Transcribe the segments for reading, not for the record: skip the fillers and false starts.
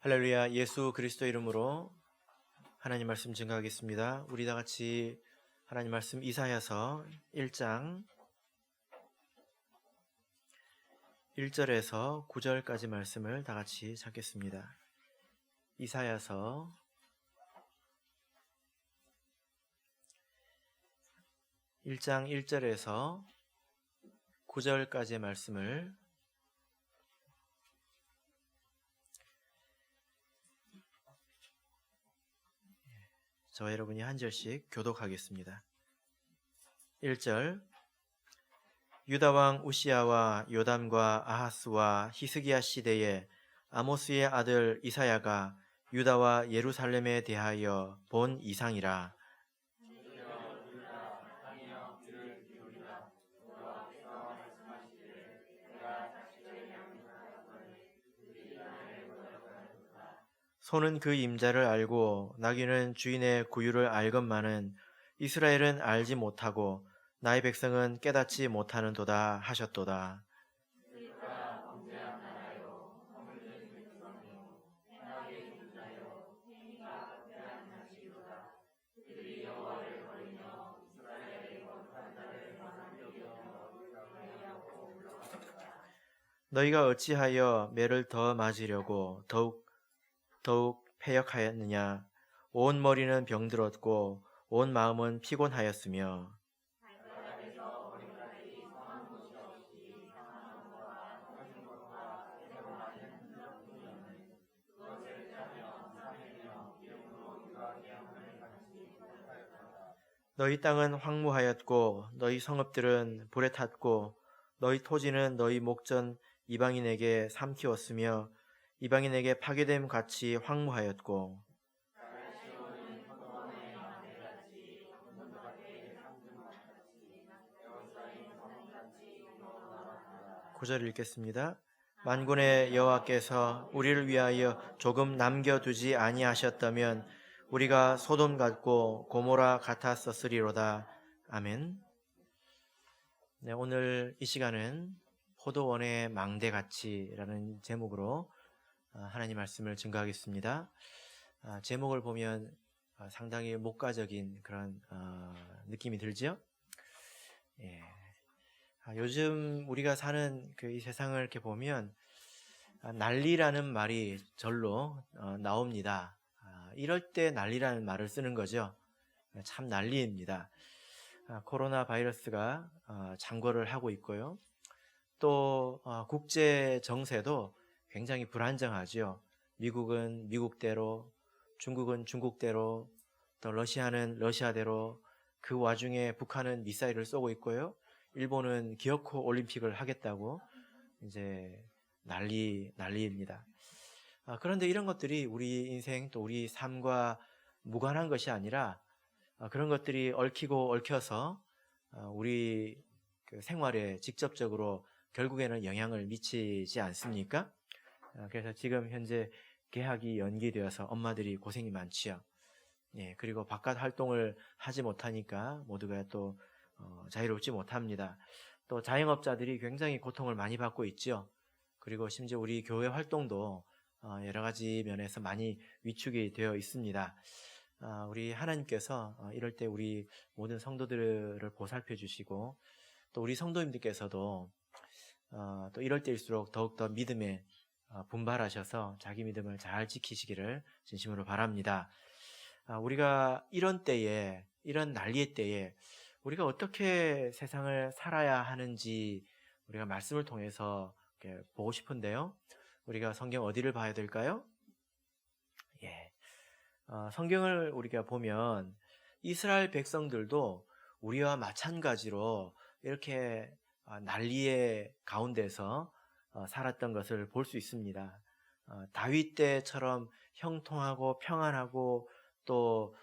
할렐루야. 예수 그리스도 이름으로 하나님 말씀 증거하겠습니다. 우리 다 같이 하나님 말씀 이사야서 1장 1절에서 9절까지 말씀을 다 같이 찾겠습니다. 이사야서 1장 1절에서 9절까지의 말씀을 저와 여러분이 한 절씩 교독하겠습니다. 1절 유다 왕 우시야와 요담과 아하스와 히스기야 시대에 아모스의 아들 이사야가 유다와 예루살렘에 대하여 본 이상이라. 소는 그 임자를 알고 나귀는 주인의 구유를 알건만은 이스라엘은 알지 못하고 나의 백성은 깨닫지 못하는도다 하셨도다. 너희가 어찌하여 매를 더 맞으려고 더욱 패역하였느냐? 온 머리는 병들었고 온 마음은 피곤하였으며 너희 땅은 황무하였고 너희 성읍들은 불에 탔고 너희 토지는 너희 목전 이방인에게 삼키웠으며 이방인에게 파괴됨 같이 황무하였고. 9절 읽겠습니다. 만군의 여호와께서 우리를 위하여 조금 남겨두지 아니하셨다면 우리가 소돔 같고 고모라 같았었으리로다. 아멘. 네, 오늘 이 시간은 포도원의 망대같이라는 제목으로 하나님 말씀을 증거하겠습니다. 제목을 보면 상당히 목가적인 그런 느낌이 들죠? 예. 요즘 우리가 사는 이 세상을 이렇게 보면 난리라는 말이 절로 나옵니다. 이럴 때 난리라는 말을 쓰는 거죠. 참 난리입니다. 코로나 바이러스가 창궐을 하고 있고요. 또 국제 정세도 굉장히 불안정하죠. 미국은 미국대로, 중국은 중국대로, 또 러시아는 러시아대로, 그 와중에 북한은 미사일을 쏘고 있고요. 일본은 기어코 올림픽을 하겠다고 이제 난리입니다. 그런데 이런 것들이 우리 인생 또 우리 삶과 무관한 것이 아니라 그런 것들이 얽히고 얽혀서 우리 생활에 직접적으로 결국에는 영향을 미치지 않습니까? 그래서 지금 현재 개학이 연기되어서 엄마들이 고생이 많지요. 예, 그리고 바깥 활동을 하지 못하니까 모두가 또 자유롭지 못합니다. 또 자영업자들이 굉장히 고통을 많이 받고 있죠. 그리고 심지어 우리 교회 활동도 여러 가지 면에서 많이 위축이 되어 있습니다. 우리 하나님께서 이럴 때 우리 모든 성도들을 보살펴 주시고 또 우리 성도님들께서도 또 이럴 때일수록 더욱더 믿음에 분발하셔서 자기 믿음을 잘 지키시기를 진심으로 바랍니다. 우리가 이런 때에, 이런 난리의 때에 우리가 어떻게 세상을 살아야 하는지 우리가 말씀을 통해서 이렇게 보고 싶은데요. 우리가 성경 어디를 봐야 될까요? 예. 성경을 우리가 보면 이스라엘 백성들도 우리와 마찬가지로 이렇게 난리의 가운데서 살았던 것을 볼 수 있습니다. 다윗 때처럼 형통하고 평안하고 또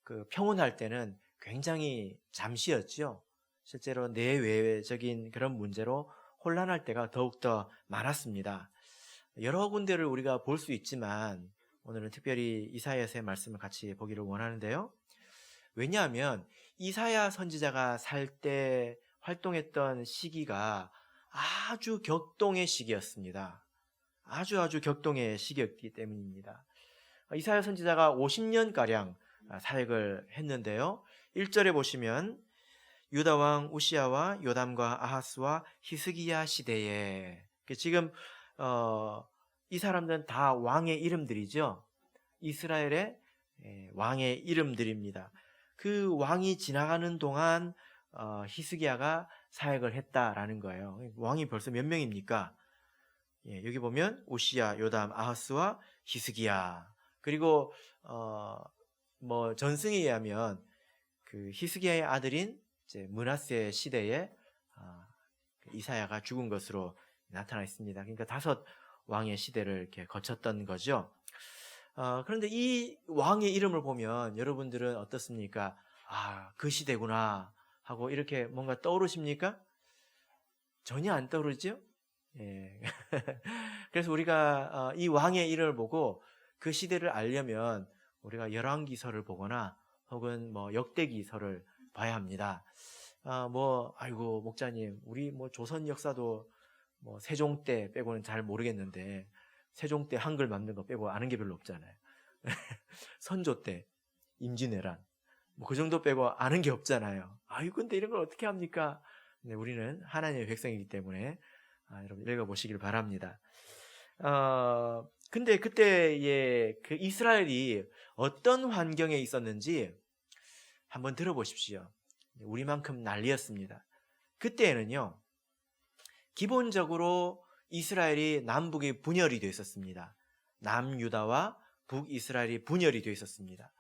그 평온할 때는 굉장히 잠시였죠. 실제로 내외적인 그런 문제로 혼란할 때가 더욱더 많았습니다. 여러 군데를 우리가 볼 수 있지만 오늘은 특별히 이사야서의 말씀을 같이 보기를 원하는데요. 왜냐하면 이사야 선지자가 살 때 활동했던 시기가 아주 격동의 시기였습니다. 아주 격동의 시기였기 때문입니다. 이사야 선지자가 50년가량 사역을 했는데요. 1절에 보시면 유다 왕 우시야와 요담과 아하스와 히스기야 시대에, 지금 이 사람들은 다 왕의 이름들이죠. 이스라엘의 왕의 이름들입니다. 그 왕이 지나가는 동안 히스기야가 사역을 했다라는 거예요. 왕이 벌써 몇 명입니까? 여기 보면 우시야, 요담, 아하스와 히스기야. 그리고 뭐 전승에 의하면 그 히스기야의 아들인 이제 므낫세 시대에 이사야가 죽은 것으로 나타나 있습니다. 그러니까 5 왕의 시대를 이렇게 거쳤던 거죠. 그런데 이 왕의 이름을 보면 여러분들은 어떻습니까? 그 시대구나 하고 이렇게 뭔가 떠오르십니까? 전혀 안 떠오르죠? 예. 그래서 우리가 이 왕의 이름을 보고 그 시대를 알려면 우리가 열왕기서를 보거나 혹은 뭐 역대기서를 봐야 합니다. 아이고 목자님, 우리 뭐 조선 역사도 뭐 세종 때 빼고는 잘 모르겠는데 세종 때 한글 만든 거 빼고 아는 게 별로 없잖아요. 선조 때 임진왜란 뭐 그 정도 빼고 아는 게 없잖아요. 근데 이런 걸 어떻게 합니까? 네, 우리는 하나님의 백성이기 때문에 여러분 읽어보시길 바랍니다. 근데 그때의 그 이스라엘이 어떤 환경에 있었는지 한번 들어보십시오. 우리만큼 난리였습니다. 그때에는요, 기본적으로 이스라엘이 남북이 분열이 되어 있었습니다. 남유다와 북이스라엘이 분열이 되어 있었습니다.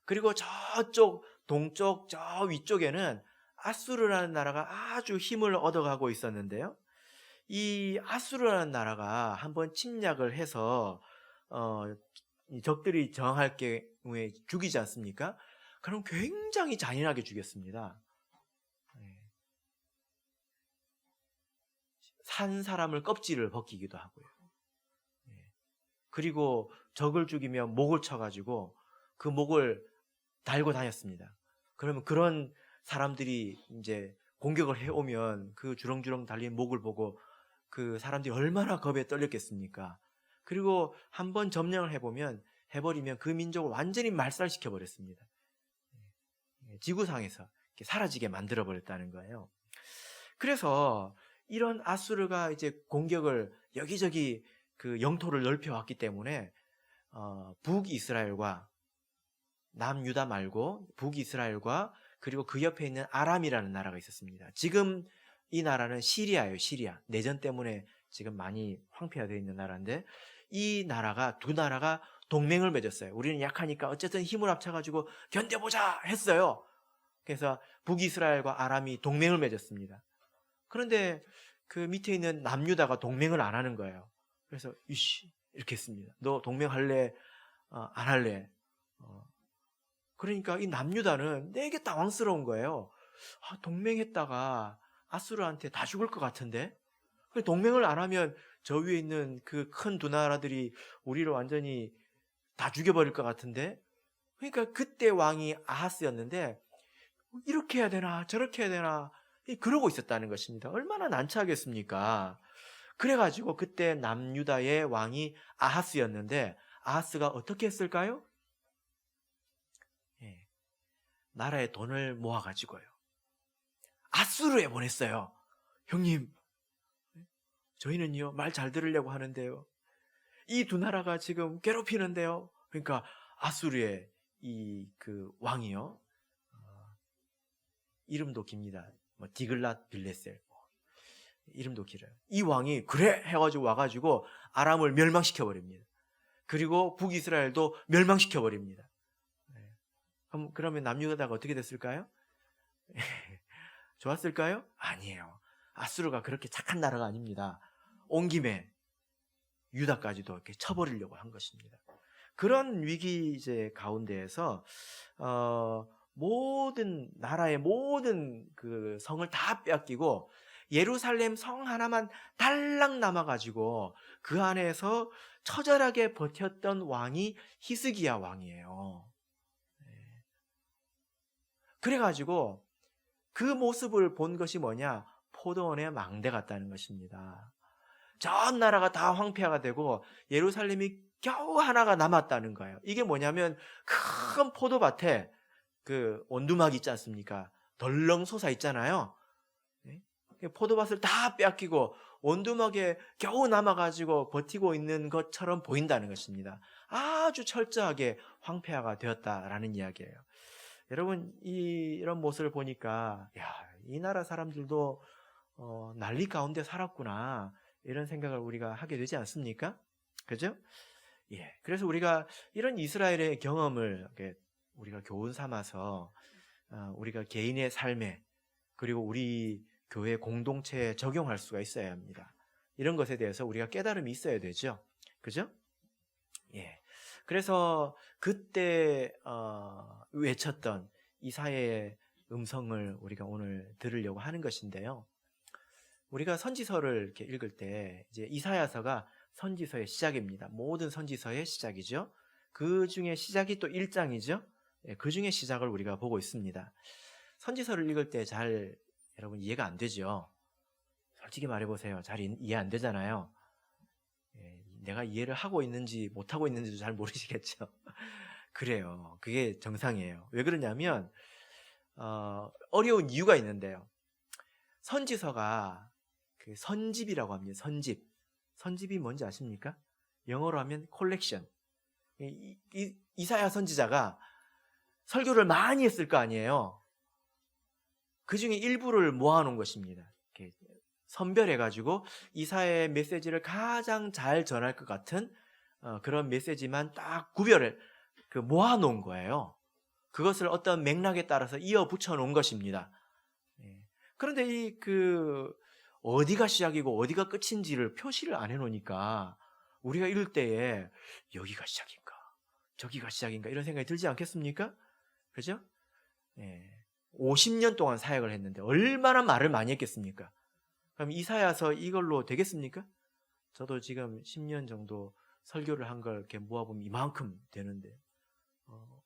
그리고 저쪽 동쪽 저 위쪽에는 아수르라는 나라가 아주 힘을 얻어가고 있었는데요. 이 아수르라는 나라가 한번 침략을 해서 적들이 저항할 경우에 죽이지 않습니까? 그럼 굉장히 잔인하게 죽였습니다. 산 사람을 껍질을 벗기기도 하고요. 그리고 적을 죽이면 목을 쳐가지고 그 목을 달고 다녔습니다. 그러면 그런 사람들이 이제 공격을 해오면 그 주렁주렁 달린 목을 보고 그 사람들이 얼마나 겁에 떨렸겠습니까? 그리고 한번 점령을 해버리면 그 민족을 완전히 말살시켜 버렸습니다. 지구상에서 사라지게 만들어 버렸다는 거예요. 그래서 이런 아수르가 이제 공격을 여기저기 그 영토를 넓혀왔기 때문에 북이스라엘과 남유다 말고 북이스라엘과 그리고 그 옆에 있는 아람이라는 나라가 있었습니다. 지금 이 나라는 시리아예요. 시리아. 내전 때문에 지금 많이 황폐화되어 있는 나라인데 이 나라가 두 나라가 동맹을 맺었어요. 우리는 약하니까 어쨌든 힘을 합쳐가지고 견뎌보자 했어요. 그래서 북이스라엘과 아람이 동맹을 맺었습니다. 그런데 그 밑에 있는 남유다가 동맹을 안 하는 거예요. 그래서 이렇게 했습니다. 너 동맹할래? 안 할래? 그러니까 이 남유다는 되게 당황스러운 거예요. 동맹했다가 아수르한테 다 죽을 것 같은데? 동맹을 안 하면 저 위에 있는 그 큰 두 나라들이 우리를 완전히 다 죽여버릴 것 같은데? 그러니까 그때 왕이 아하스였는데 이렇게 해야 되나 저렇게 해야 되나 그러고 있었다는 것입니다. 얼마나 난처하겠습니까? 그래가지고 그때 남유다의 왕이 아하스였는데 아하스가 어떻게 했을까요? 나라의 돈을 모아가지고요. 아수르에 보냈어요. 형님, 저희는요, 말 잘 들으려고 하는데요. 이 두 나라가 지금 괴롭히는데요. 그러니까 아수르의 이 그 왕이요. 이름도 깁니다. 디글랏 빌레셀. 이름도 길어요. 이 왕이 그래 해가지고 와가지고 아람을 멸망시켜버립니다. 그리고 북이스라엘도 멸망시켜버립니다. 그러면 남유다가 어떻게 됐을까요? 좋았을까요? 아니에요. 아수르가 그렇게 착한 나라가 아닙니다. 온 김에 유다까지도 이렇게 쳐버리려고 한 것입니다. 그런 위기 이제 가운데에서 모든 나라의 모든 그 성을 다 빼앗기고 예루살렘 성 하나만 달랑 남아가지고 그 안에서 처절하게 버텼던 왕이 히스기야 왕이에요. 그래가지고 그 모습을 본 것이 뭐냐? 포도원의 망대 같다는 것입니다. 전 나라가 다 황폐화가 되고 예루살렘이 겨우 하나가 남았다는 거예요. 이게 뭐냐면 큰 포도밭에 그 온두막 있지 않습니까? 덜렁 솟아 있잖아요. 네? 포도밭을 다 뺏기고 온두막에 겨우 남아가지고 버티고 있는 것처럼 보인다는 것입니다. 아주 철저하게 황폐화가 되었다라는 이야기예요. 여러분, 이런 모습을 보니까 이 나라 사람들도 난리 가운데 살았구나, 이런 생각을 우리가 하게 되지 않습니까? 그죠? 예. 그래서 우리가 이런 이스라엘의 경험을 우리가 교훈 삼아서 우리가 개인의 삶에, 그리고 우리 교회 공동체에 적용할 수가 있어야 합니다. 이런 것에 대해서 우리가 깨달음이 있어야 되죠. 그죠? 예. 그래서 그때 외쳤던 이사야의 음성을 우리가 오늘 들으려고 하는 것인데요. 우리가 선지서를 이렇게 읽을 때 이제 이사야서가 선지서의 시작입니다. 모든 선지서의 시작이죠. 그 중에 시작이 또 1장이죠. 그 중에 시작을 우리가 보고 있습니다. 선지서를 읽을 때 잘 여러분 이해가 안 되죠. 솔직히 말해보세요. 잘 이해 안 되잖아요. 내가 이해를 하고 있는지 못하고 있는지도 잘 모르시겠죠. 그래요. 그게 정상이에요. 왜 그러냐면 어려운 이유가 있는데요. 선지서가 그 선집이라고 합니다. 선집. 선집이 뭔지 아십니까? 영어로 하면 콜렉션. 이사야 선지자가 설교를 많이 했을 거 아니에요. 그 중에 일부를 모아놓은 것입니다. 이렇게 선별해가지고 이사야의 메시지를 가장 잘 전할 것 같은 그런 메시지만 딱 구별을 모아놓은 거예요. 그것을 어떤 맥락에 따라서 이어 붙여놓은 것입니다. 그런데 어디가 시작이고 어디가 끝인지를 표시를 안 해놓으니까 우리가 읽을 때에 여기가 시작인가 저기가 시작인가 이런 생각이 들지 않겠습니까? 그죠? 50년 동안 사역을 했는데 얼마나 말을 많이 했겠습니까? 그럼 이사야서 이걸로 되겠습니까? 저도 지금 10년 정도 설교를 한 걸 이렇게 모아보면 이만큼 되는데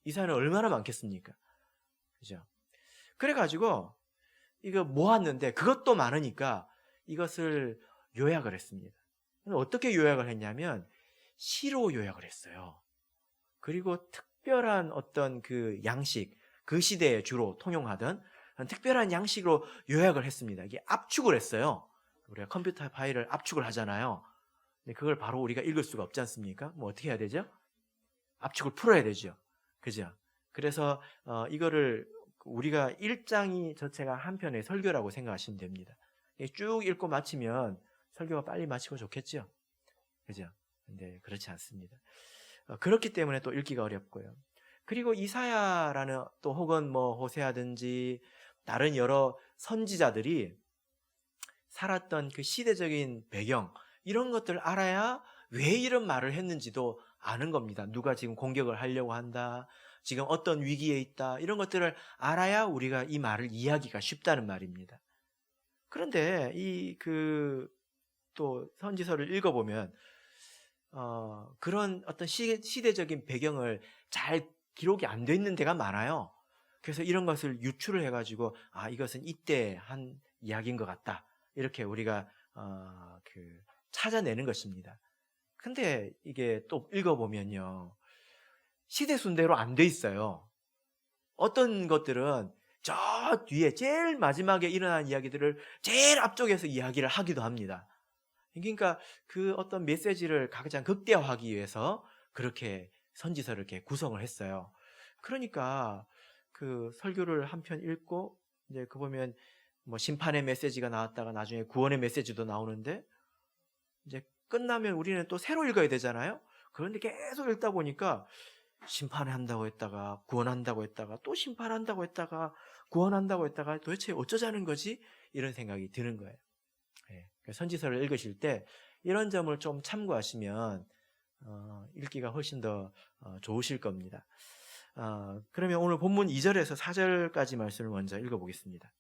이사야는 얼마나 많겠습니까? 그죠? 그래가지고 이거 모았는데 그것도 많으니까 이것을 요약을 했습니다. 어떻게 요약을 했냐면 시로 요약을 했어요. 그리고 특별한 어떤 그 양식, 그 시대에 주로 통용하던 특별한 양식으로 요약을 했습니다. 이게 압축을 했어요. 우리가 컴퓨터 파일을 압축을 하잖아요. 근데 그걸 바로 우리가 읽을 수가 없지 않습니까? 뭐 어떻게 해야 되죠? 압축을 풀어야 되죠. 그죠? 그래서 이거를 우리가 1장이 전체가 한 편의 설교라고 생각하시면 됩니다. 쭉 읽고 마치면 설교가 빨리 마치고 좋겠죠? 그죠? 근데 그렇지 않습니다. 그렇기 때문에 또 읽기가 어렵고요. 그리고 이사야라는 또 혹은 뭐 호세아든지 다른 여러 선지자들이 살았던 그 시대적인 배경, 이런 것들을 알아야 왜 이런 말을 했는지도 아는 겁니다. 누가 지금 공격을 하려고 한다, 지금 어떤 위기에 있다, 이런 것들을 알아야 우리가 이 말을 이해하기가 쉽다는 말입니다. 그런데 또 선지서를 읽어보면 그런 어떤 시대적인 배경을 잘 기록이 안 돼 있는 데가 많아요. 그래서 이런 것을 유출을 해가지고 이것은 이때 한 이야기인 것 같다, 이렇게 우리가 찾아내는 것입니다. 근데 이게 또 읽어보면요, 시대 순대로 안 돼 있어요. 어떤 것들은 저 뒤에 제일 마지막에 일어난 이야기들을 제일 앞쪽에서 이야기를 하기도 합니다. 그러니까 그 어떤 메시지를 가장 극대화하기 위해서 그렇게 선지서를 이렇게 구성을 했어요. 그러니까 그 설교를 한 편 읽고 이제 보면 뭐 심판의 메시지가 나왔다가 나중에 구원의 메시지도 나오는데 이제 끝나면 우리는 또 새로 읽어야 되잖아요. 그런데 계속 읽다 보니까 심판한다고 했다가 구원한다고 했다가 또 심판한다고 했다가 구원한다고 했다가 도대체 어쩌자는 거지? 이런 생각이 드는 거예요. 선지서를 읽으실 때 이런 점을 좀 참고하시면 읽기가 훨씬 더 좋으실 겁니다. 그러면 오늘 본문 2절에서 4절까지 말씀을 먼저 읽어보겠습니다.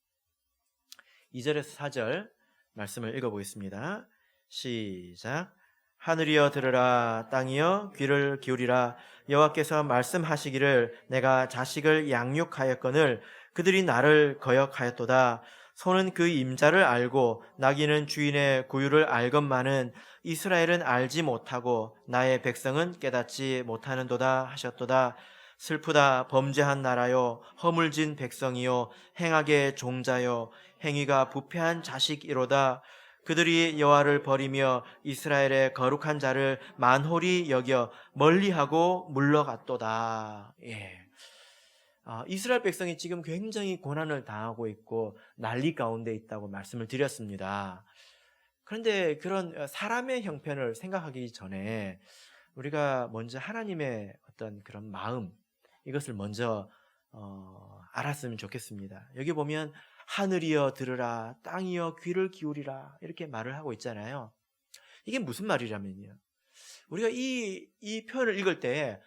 2절에서 4절 말씀을 읽어보겠습니다. 시작. 하늘이여 들으라, 땅이여 귀를 기울이라. 여호와께서 말씀하시기를 내가 자식을 양육하였거늘 그들이 나를 거역하였도다. 소는 그 임자를 알고 나귀는 주인의 구유를 알건만은 이스라엘은 알지 못하고 나의 백성은 깨닫지 못하는도다 하셨도다. 슬프다. 범죄한 나라요, 허물진 백성이요, 행악의 종자요, 행위가 부패한 자식이로다. 그들이 여호와를 버리며 이스라엘의 거룩한 자를 만홀히 여겨 멀리하고 물러갔도다. 예. 이스라엘 백성이 지금 굉장히 고난을 당하고 있고 난리 가운데 있다고 말씀을 드렸습니다. 그런데 그런 사람의 형편을 생각하기 전에 우리가 먼저 하나님의 어떤 그런 마음, 이것을 먼저 알았으면 좋겠습니다. 여기 보면 하늘이여 들으라, 땅이여 귀를 기울이라, 이렇게 말을 하고 있잖아요. 이게 무슨 말이냐면요, 우리가 이 표현을 읽을 때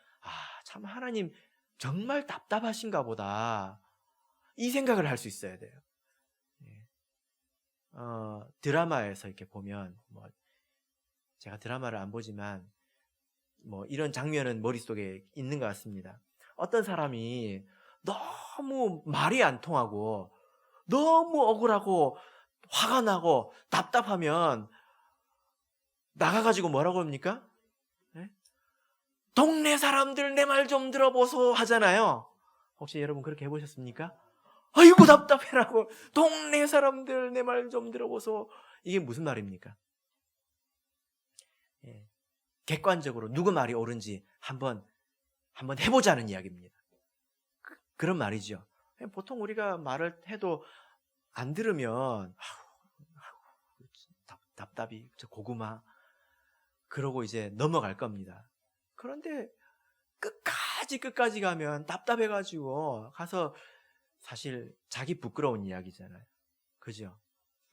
참 하나님 정말 답답하신가 보다, 이 생각을 할 수 있어야 돼요. 드라마에서 이렇게 보면, 제가 드라마를 안 보지만 이런 장면은 머릿속에 있는 것 같습니다. 어떤 사람이 너무 말이 안 통하고 너무 억울하고 화가 나고 답답하면 나가가지고 뭐라고 합니까? 동네 사람들 내 말 좀 들어보소 하잖아요. 혹시 여러분 그렇게 해보셨습니까? 아이고 답답해라고, 동네 사람들 내 말 좀 들어보소. 이게 무슨 말입니까? 객관적으로 누구 말이 옳은지 한번 해보자는 이야기입니다. 그런 말이죠. 보통 우리가 말을 해도 안 들으면 답답이, 저 고구마, 그러고 이제 넘어갈 겁니다. 그런데 끝까지 가면 답답해가지고 가서, 사실 자기 부끄러운 이야기잖아요. 그죠?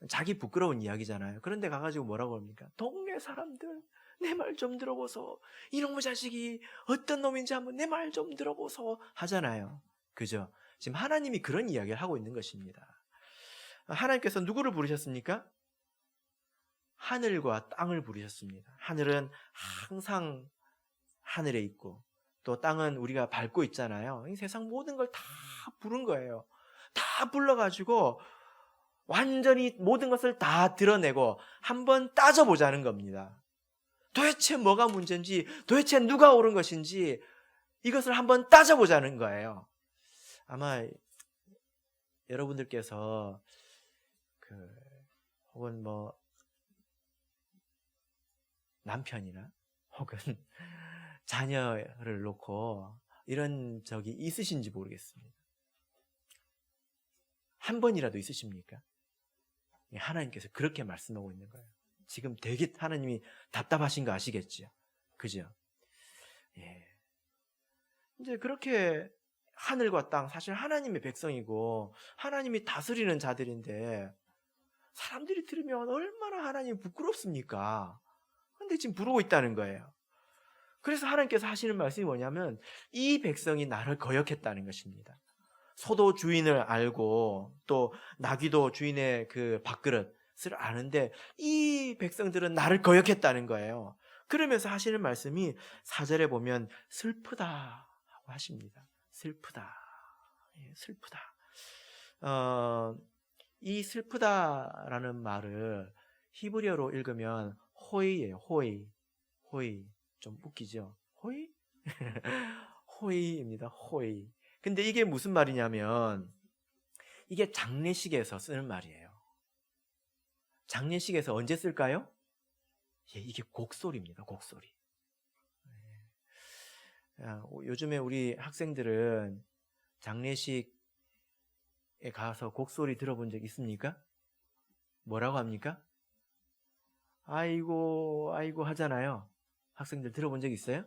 자기 부끄러운 이야기잖아요. 그런데 가가지고 뭐라고 합니까? 동네 사람들 내 말 좀 들어보소, 이놈의 자식이 어떤 놈인지 한번 내 말 좀 들어보소 하잖아요. 그죠? 지금 하나님이 그런 이야기를 하고 있는 것입니다. 하나님께서 누구를 부르셨습니까? 하늘과 땅을 부르셨습니다. 하늘은 항상 하늘에 있고, 또 땅은 우리가 밟고 있잖아요. 이 세상 모든 걸 다 부른 거예요. 다 불러가지고 완전히 모든 것을 다 드러내고 한번 따져보자는 겁니다. 도대체 뭐가 문제인지, 도대체 누가 옳은 것인지, 이것을 한번 따져보자는 거예요. 아마 여러분들께서 혹은 남편이나 혹은 자녀를 놓고 이런 적이 있으신지 모르겠습니다. 한 번이라도 있으십니까? 하나님께서 그렇게 말씀하고 있는 거예요. 지금 되게 하나님이 답답하신 거 아시겠죠? 그죠? 예. 이제 그렇게 하늘과 땅, 사실 하나님의 백성이고 하나님이 다스리는 자들인데, 사람들이 들으면 얼마나 하나님이 부끄럽습니까? 근데 지금 부르고 있다는 거예요. 그래서 하나님께서 하시는 말씀이 뭐냐면, 이 백성이 나를 거역했다는 것입니다. 소도 주인을 알고 또 나귀도 주인의 그 밥그릇을 아는데 이 백성들은 나를 거역했다는 거예요. 그러면서 하시는 말씀이 4절에 보면 슬프다 하고 하십니다. 슬프다. 슬프다. 이 슬프다라는 말을 히브리어로 읽으면 호이예요. 호이. 좀 웃기죠? 호이? 호이입니다. 호이. 근데 이게 무슨 말이냐면, 이게 장례식에서 쓰는 말이에요. 장례식에서 언제 쓸까요? 이게 곡소리입니다. 곡소리. 요즘에 우리 학생들은 장례식에 가서 곡소리 들어본 적 있습니까? 뭐라고 합니까? 아이고 하잖아요. 학생들 들어본 적 있어요?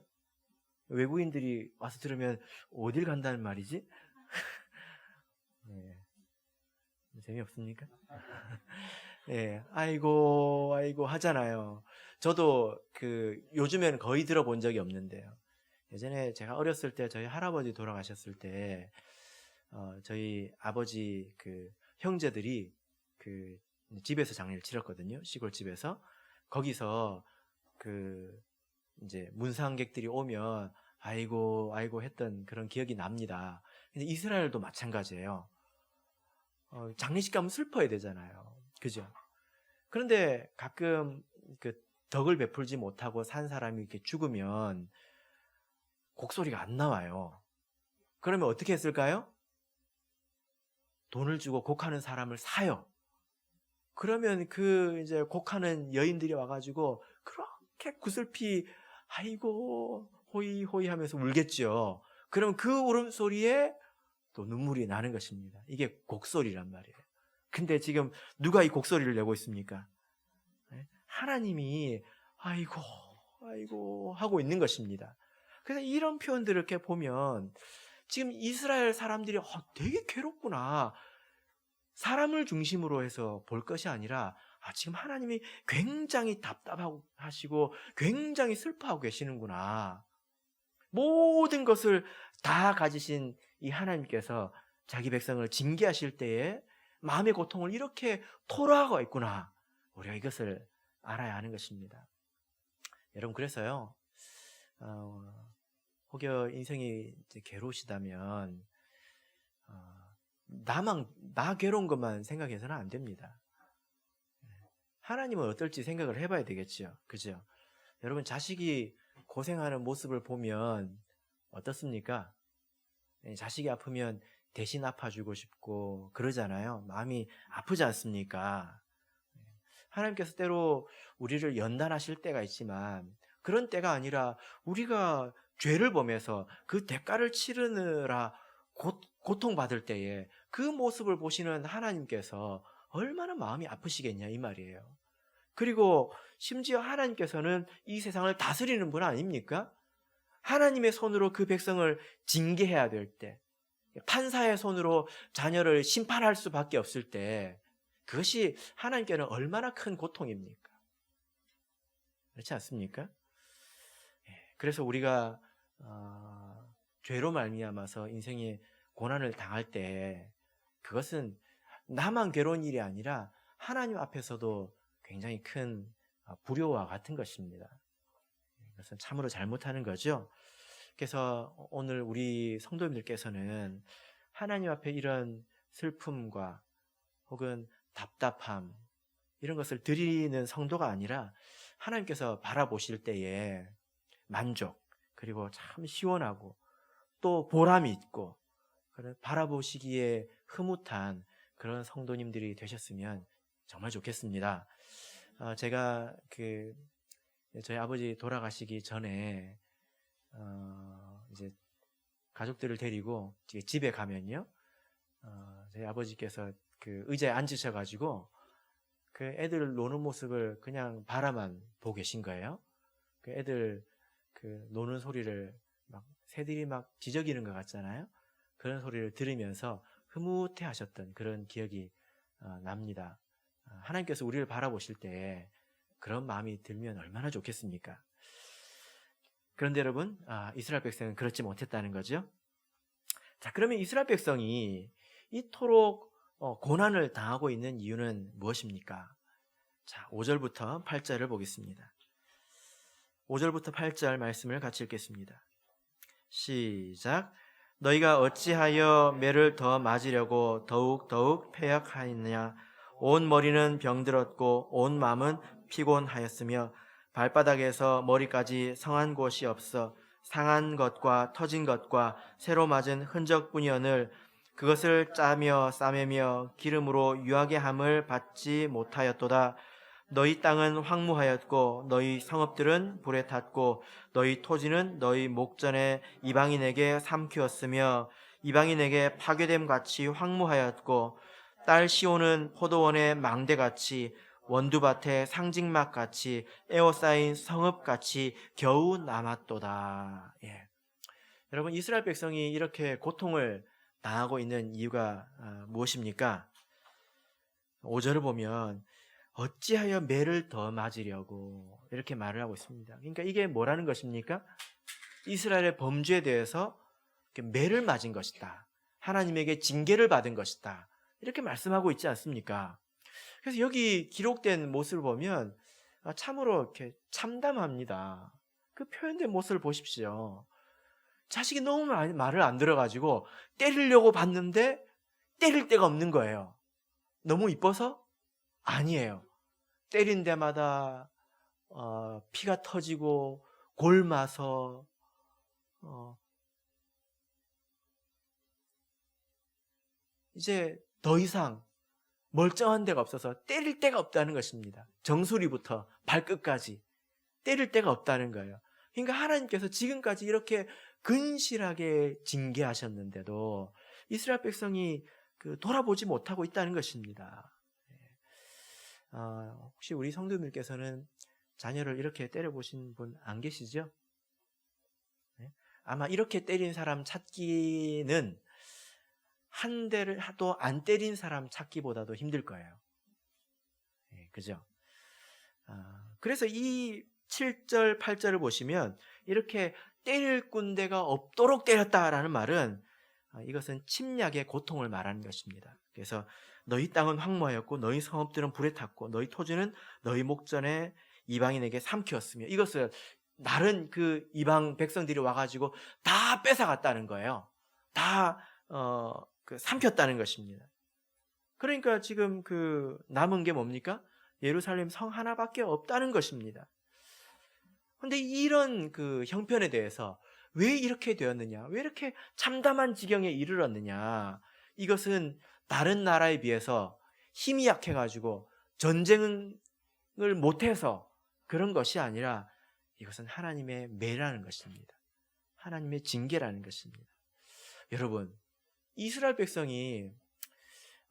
외국인들이 와서 들으면 어딜 간다는 말이지? 네. 재미없습니까? 네. 아이고 하잖아요. 저도 요즘에는 거의 들어본 적이 없는데요. 예전에 제가 어렸을 때 저희 할아버지 돌아가셨을 때 저희 아버지 형제들이 집에서 장례를 치렀거든요. 시골집에서. 거기서 이제 문상객들이 오면 아이고 했던 그런 기억이 납니다. 근데 이스라엘도 마찬가지예요. 장례식 가면 슬퍼야 되잖아요. 그죠? 그런데 가끔 그 덕을 베풀지 못하고 산 사람이 이렇게 죽으면 곡소리가 안 나와요. 그러면 어떻게 했을까요? 돈을 주고 곡하는 사람을 사요. 그러면 그 이제 곡하는 여인들이 와가지고 그렇게 구슬피 아이고 호이호이 하면서 울겠죠. 그럼 그 울음소리에 또 눈물이 나는 것입니다. 이게 곡소리란 말이에요. 근데 지금 누가 이 곡소리를 내고 있습니까? 하나님이 아이고 아이고 하고 있는 것입니다. 그래서 이런 표현들을 이렇게 보면 지금 이스라엘 사람들이 되게 괴롭구나. 사람을 중심으로 해서 볼 것이 아니라 지금 하나님이 굉장히 답답하고 하시고 굉장히 슬퍼하고 계시는구나. 모든 것을 다 가지신 이 하나님께서 자기 백성을 징계하실 때에 마음의 고통을 이렇게 토로하고 있구나. 우리가 이것을 알아야 하는 것입니다. 여러분, 그래서요, 혹여 인생이 이제 괴로우시다면 나 괴로운 것만 생각해서는 안 됩니다. 하나님은 어떨지 생각을 해봐야 되겠죠. 그죠? 여러분, 자식이 고생하는 모습을 보면 어떻습니까? 자식이 아프면 대신 아파주고 싶고 그러잖아요. 마음이 아프지 않습니까? 하나님께서 때로 우리를 연단하실 때가 있지만 그런 때가 아니라 우리가 죄를 범해서 그 대가를 치르느라 고통받을 때에 그 모습을 보시는 하나님께서 얼마나 마음이 아프시겠냐 이 말이에요. 그리고 심지어 하나님께서는 이 세상을 다스리는 분 아닙니까? 하나님의 손으로 그 백성을 징계해야 될 때, 판사의 손으로 자녀를 심판할 수밖에 없을 때 그것이 하나님께는 얼마나 큰 고통입니까? 그렇지 않습니까? 그래서 우리가 죄로 말미암아서 인생에 고난을 당할 때 그것은 나만 괴로운 일이 아니라 하나님 앞에서도 굉장히 큰 불효와 같은 것입니다. 그것은 참으로 잘못하는 거죠. 그래서 오늘 우리 성도님들께서는 하나님 앞에 이런 슬픔과 혹은 답답함 이런 것을 드리는 성도가 아니라 하나님께서 바라보실 때에 만족 그리고 참 시원하고 또 보람이 있고 바라보시기에 흐뭇한 그런 성도님들이 되셨으면 정말 좋겠습니다. 제가 저희 아버지 돌아가시기 전에 이제 가족들을 데리고 집에 가면요, 저희 아버지께서 그 의자에 앉으셔가지고 그 애들 노는 모습을 그냥 바라만 보고 계신 거예요. 그 애들 그 노는 소리를 막 새들이 막 지저귀는 것 같잖아요. 그런 소리를 들으면서 흐뭇해 하셨던 그런 기억이 납니다. 하나님께서 우리를 바라보실 때 그런 마음이 들면 얼마나 좋겠습니까? 그런데 여러분, 이스라엘 백성은 그렇지 못했다는 거죠. 자, 그러면 이스라엘 백성이 이토록 고난을 당하고 있는 이유는 무엇입니까? 자, 5절부터 8절을 보겠습니다. 5절부터 8절 말씀을 같이 읽겠습니다. 시작. 너희가 어찌하여 매를 더 맞으려고 더욱 패역하였느냐? 온 머리는 병들었고 온 마음은 피곤하였으며 발바닥에서 머리까지 성한 곳이 없어 상한 것과 터진 것과 새로 맞은 흔적뿐이오늘 그것을 짜며 싸매며 기름으로 유하게 함을 받지 못하였도다. 너희 땅은 황무하였고 너희 성읍들은 불에 탔고 너희 토지는 너희 목전에 이방인에게 삼키었으며 이방인에게 파괴됨 같이 황무하였고 딸 시온은 포도원의 망대같이 원두밭의 상징막같이 에워싸인 성읍같이 겨우 남았도다. 여러분, 이스라엘 백성이 이렇게 고통을 당하고 있는 이유가 무엇입니까? 5절을 보면 어찌하여 매를 더 맞으려고 이렇게 말을 하고 있습니다. 그러니까 이게 뭐라는 것입니까? 이스라엘의 범죄에 대해서 매를 맞은 것이다. 하나님에게 징계를 받은 것이다. 이렇게 말씀하고 있지 않습니까? 그래서 여기 기록된 모습을 보면 참으로 이렇게 참담합니다. 그 표현된 모습을 보십시오. 자식이 너무 말을 안 들어가지고 때리려고 봤는데 때릴 데가 없는 거예요. 너무 이뻐서? 아니에요. 때린 데마다 피가 터지고 골마서 이제 더 이상 멀쩡한 데가 없어서 때릴 데가 없다는 것입니다. 정수리부터 발끝까지 때릴 데가 없다는 거예요. 그러니까 하나님께서 지금까지 이렇게 근실하게 징계하셨는데도 이스라엘 백성이 돌아보지 못하고 있다는 것입니다. 혹시 우리 성도님께서는 자녀를 이렇게 때려보신 분 안 계시죠? 아마 이렇게 때린 사람 찾기는 한 대를 또 안 때린 사람 찾기보다도 힘들 거예요. 그죠? 그래서 이 7절, 8절을 보시면 이렇게 때릴 군대가 없도록 때렸다라는 말은 이것은 침략의 고통을 말하는 것입니다. 그래서 너희 땅은 황무하였고 너희 성읍들은 불에 탔고 너희 토지는 너희 목전에 이방인에게 삼키었으며, 이것을 다른 그 이방 백성들이 와가지고 다 뺏어갔다는 거예요. 다 삼켰다는 것입니다. 그러니까 지금 남은 게 뭡니까? 예루살렘 성 하나밖에 없다는 것입니다. 그런데 이런 형편에 대해서 왜 이렇게 되었느냐? 왜 이렇게 참담한 지경에 이르렀느냐? 이것은 다른 나라에 비해서 힘이 약해가지고 전쟁을 못해서 그런 것이 아니라 이것은 하나님의 매라는 것입니다. 하나님의 징계라는 것입니다. 여러분, 이스라엘 백성이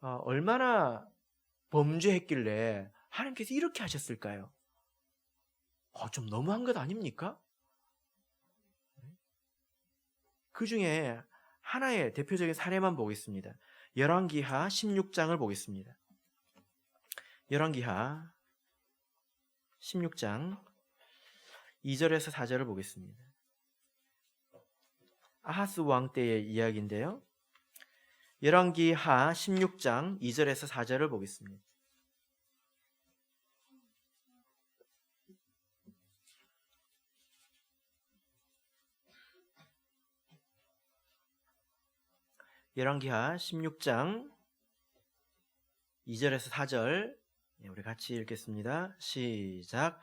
얼마나 범죄했길래 하나님께서 이렇게 하셨을까요? 좀 너무한 것 아닙니까? 그 중에 하나의 대표적인 사례만 보겠습니다. 열왕기하 16장을 보겠습니다. 열왕기하 16장 2절에서 4절을 보겠습니다. 아하스 왕 때의 이야기인데요. 열왕기하 16장 2절에서 4절을 보겠습니다. 열왕기하 16장 2절에서 4절 우리 같이 읽겠습니다. 시작.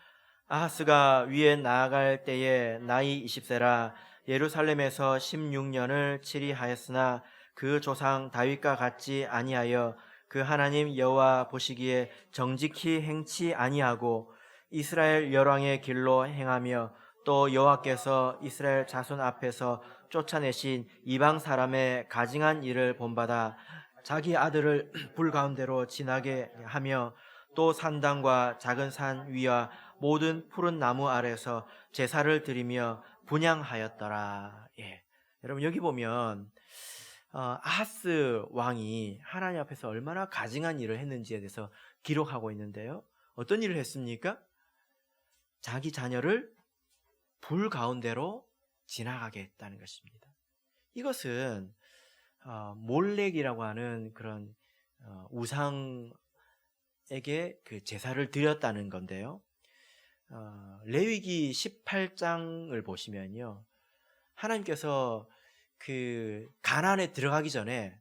아하스가 위에 나아갈 때에 나이 20세라 예루살렘에서 16년을 치리하였으나 그 조상 다윗과 같지 아니하여 그 하나님 여호와 보시기에 정직히 행치 아니하고 이스라엘 열왕의 길로 행하며 또 여호와께서 이스라엘 자손 앞에서 쫓아내신 이방 사람의 가증한 일을 본받아 자기 아들을 불 가운데로 지나게 하며 또 산당과 작은 산 위와 모든 푸른 나무 아래서 제사를 드리며 분향하였더라. 여러분 여기 보면 아하스 왕이 하나님 앞에서 얼마나 가증한 일을 했는지에 대해서 기록하고 있는데요. 어떤 일을 했습니까? 자기 자녀를 불 가운데로 지나가게 했다는 것입니다. 이것은 몰렉이라고 하는 그런 우상에게 제사를 드렸다는 건데요. 레위기 18장을 보시면요, 하나님께서 가나안에 들어가기 전에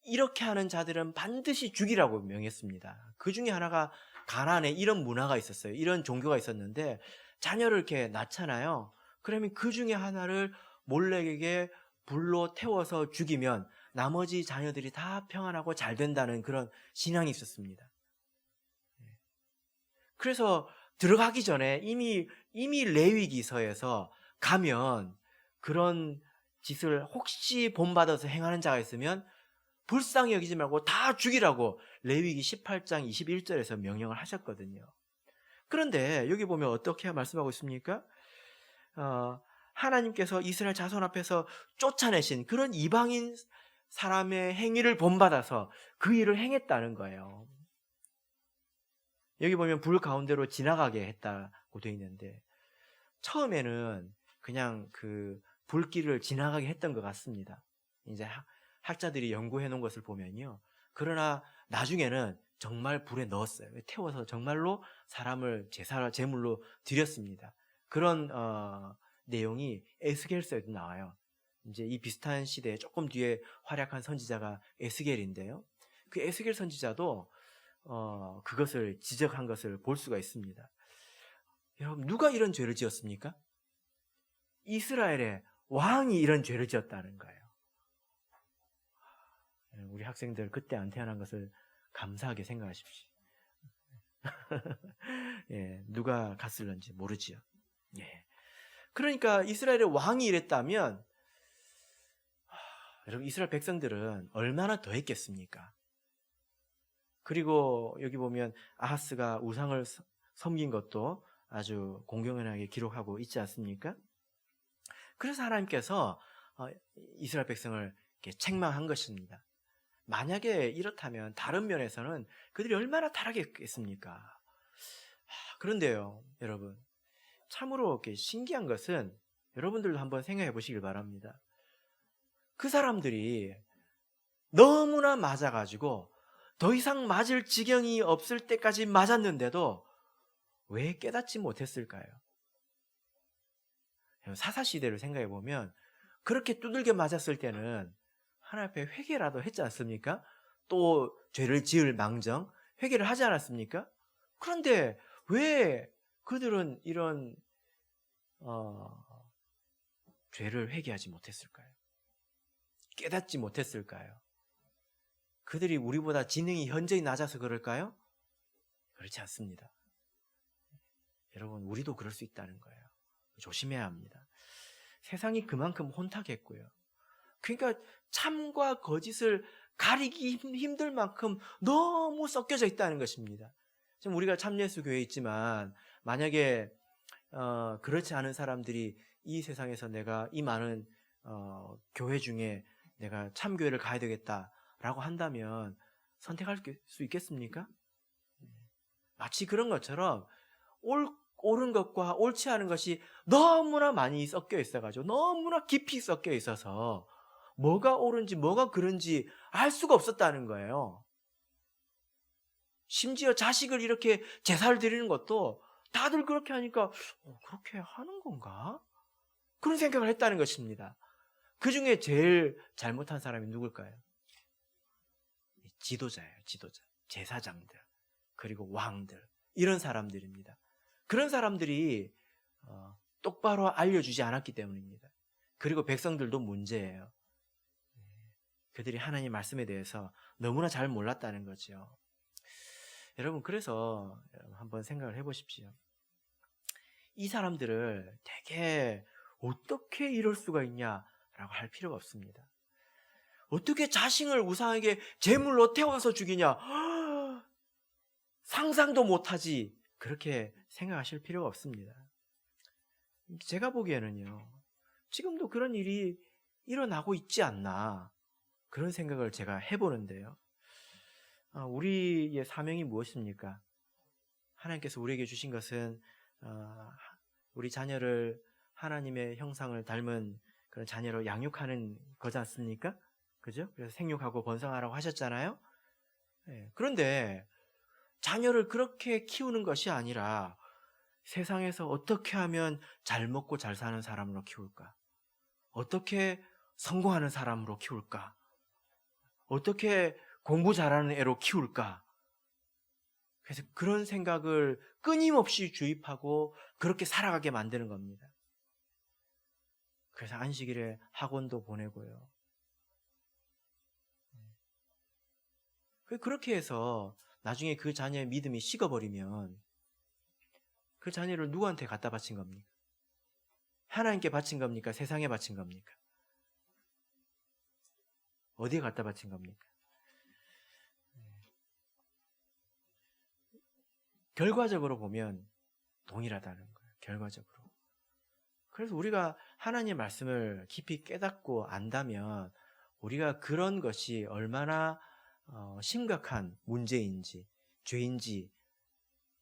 이렇게 하는 자들은 반드시 죽이라고 명했습니다. 그 중에 하나가 가나안에 이런 문화가 있었어요. 이런 종교가 있었는데 자녀를 이렇게 낳잖아요. 그러면 그 중에 하나를 몰렉에게 불로 태워서 죽이면 나머지 자녀들이 다 평안하고 잘 된다는 그런 신앙이 있었습니다. 그래서 들어가기 전에 이미 레위기서에서 가면 그런 짓을 혹시 본받아서 행하는 자가 있으면 불쌍히 여기지 말고 다 죽이라고 레위기 18장 21절에서 명령을 하셨거든요. 그런데 여기 보면 어떻게 말씀하고 있습니까? 하나님께서 이스라엘 자손 앞에서 쫓아내신 그런 이방인 사람의 행위를 본받아서 그 일을 행했다는 거예요. 여기 보면 불 가운데로 지나가게 했다고 되어 있는데 처음에는 그냥 그 불길을 지나가게 했던 것 같습니다. 이제 학자들이 연구해 놓은 것을 보면요. 그러나 나중에는 정말 불에 넣었어요. 태워서 정말로 사람을 제물로 드렸습니다. 그런 내용이 에스겔서에도 나와요. 이제 이 비슷한 시대에 조금 뒤에 활약한 선지자가 에스겔인데요. 그 에스겔 선지자도 그것을 지적한 것을 볼 수가 있습니다. 여러분, 누가 이런 죄를 지었습니까? 이스라엘의 왕이 이런 죄를 지었다는 거예요. 우리 학생들 그때 안 태어난 것을 감사하게 생각하십시오. 예, 누가 갔을런지 모르지요. 예. 그러니까 이스라엘의 왕이 이랬다면 여러분, 이스라엘 백성들은 얼마나 더 했겠습니까? 그리고 여기 보면 아하스가 우상을 섬긴 것도 아주 공경연하게 기록하고 있지 않습니까? 그래서 하나님께서 이스라엘 백성을 이렇게 책망한 것입니다. 만약에 이렇다면 다른 면에서는 그들이 얼마나 타락했겠습니까? 그런데요, 여러분, 참으로 이렇게 신기한 것은 여러분들도 한번 생각해 보시길 바랍니다. 그 사람들이 너무나 맞아가지고 더 이상 맞을 지경이 없을 때까지 맞았는데도 왜 깨닫지 못했을까요? 사사시대를 생각해 보면 그렇게 두들겨 맞았을 때는 하나님 앞에 회개라도 했지 않습니까? 또 죄를 지을 망정 회개를 하지 않았습니까? 그런데 왜 그들은 이런 죄를 회개하지 못했을까요? 깨닫지 못했을까요? 그들이 우리보다 지능이 현저히 낮아서 그럴까요? 그렇지 않습니다. 여러분, 우리도 그럴 수 있다는 거예요. 조심해야 합니다. 세상이 그만큼 혼탁했고요. 그러니까 참과 거짓을 가리기 힘들 만큼 너무 섞여져 있다는 것입니다. 지금 우리가 참예수 교회에 있지만 만약에 그렇지 않은 사람들이 이 세상에서 내가 이 많은 교회 중에 내가 참교회를 가야 되겠다라고 한다면 선택할 수 있겠습니까? 마치 그런 것처럼 옳은 것과 옳지 않은 것이 너무나 많이 섞여 있어가지고 너무나 깊이 섞여 있어서 뭐가 옳은지 뭐가 그른지 알 수가 없었다는 거예요. 심지어 자식을 이렇게 제사를 드리는 것도 다들 그렇게 하니까 그렇게 하는 건가? 그런 생각을 했다는 것입니다. 그 중에 제일 잘못한 사람이 누굴까요? 지도자예요. 지도자. 제사장들 그리고 왕들 이런 사람들입니다. 그런 사람들이 똑바로 알려주지 않았기 때문입니다. 그리고 백성들도 문제예요. 그들이 하나님 말씀에 대해서 너무나 잘 몰랐다는 거죠. 여러분, 그래서 한번 생각을 해보십시오. 이 사람들을 되게 어떻게 이럴 수가 있냐라고 할 필요가 없습니다. 어떻게 자신을 우상에게 제물로 태워서 죽이냐? 상상도 못하지. 그렇게 생각하실 필요가 없습니다. 제가 보기에는요, 지금도 그런 일이 일어나고 있지 않나 그런 생각을 제가 해보는데요. 우리의 사명이 무엇입니까? 하나님께서 우리에게 주신 것은 우리 자녀를 하나님의 형상을 닮은 그런 자녀로 양육하는 거지 않습니까? 그죠? 그래서 생육하고 번성하라고 하셨잖아요. 네. 그런데 자녀를 그렇게 키우는 것이 아니라 세상에서 어떻게 하면 잘 먹고 잘 사는 사람으로 키울까? 어떻게 성공하는 사람으로 키울까? 어떻게 공부 잘하는 애로 키울까? 그래서 그런 생각을 끊임없이 주입하고 그렇게 살아가게 만드는 겁니다. 그래서 안식일에 학원도 보내고요. 그렇게 해서 나중에 그 자녀의 믿음이 식어버리면 그 자녀를 누구한테 갖다 바친 겁니까? 하나님께 바친 겁니까? 세상에 바친 겁니까? 어디에 갖다 바친 겁니까? 결과적으로 보면 동일하다는 거예요. 결과적으로. 그래서 우리가 하나님의 말씀을 깊이 깨닫고 안다면 우리가 그런 것이 얼마나 심각한 문제인지 죄인지